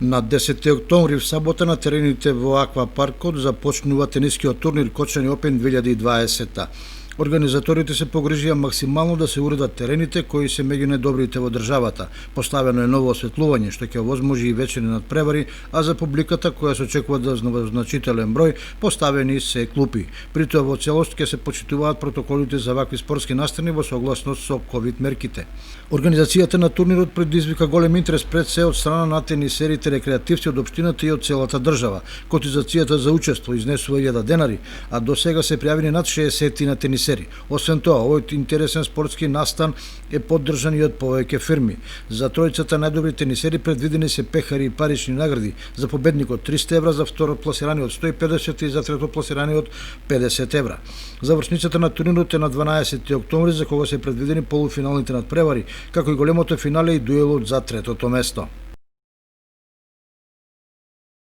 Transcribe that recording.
На 10 октомври в сабота на терените во Аква паркот започнува тенискиот турнир Кочани Опен 2020. Организаторите се погрижија максимално да се уредат терените кои се меѓу најдобрите во државата. Поставено е ново осветлување што ќе овозможи и вечерни надпревари, а за публиката која се очекува да значителен број поставени се клупи. При тоа во целост ќе се почитуваат протоколите за вакви спортски настани во согласност со ковид мерките. Организацијата на турнирот предизвика голем интерес пред се од страна на тенисерите рекреативци од општината и од целата држава. Котизацијата за учество изнесува 1000 денари, а до сега се пријавени над 60 на тенисери. Освен тоа, овој интересен спортски настан е поддржан и од повеќе фирми. За тројцата најдобри тенисери предвидени се пехари и парични награди, за победникот 300 евра, за второт пласираниот 150 и за третот пласираниот 50 евра. Завршницата на турнирот е на 12 октомври, за кога се предвидени полуфиналните надпревари, како и големото финале и дуелот за третото место.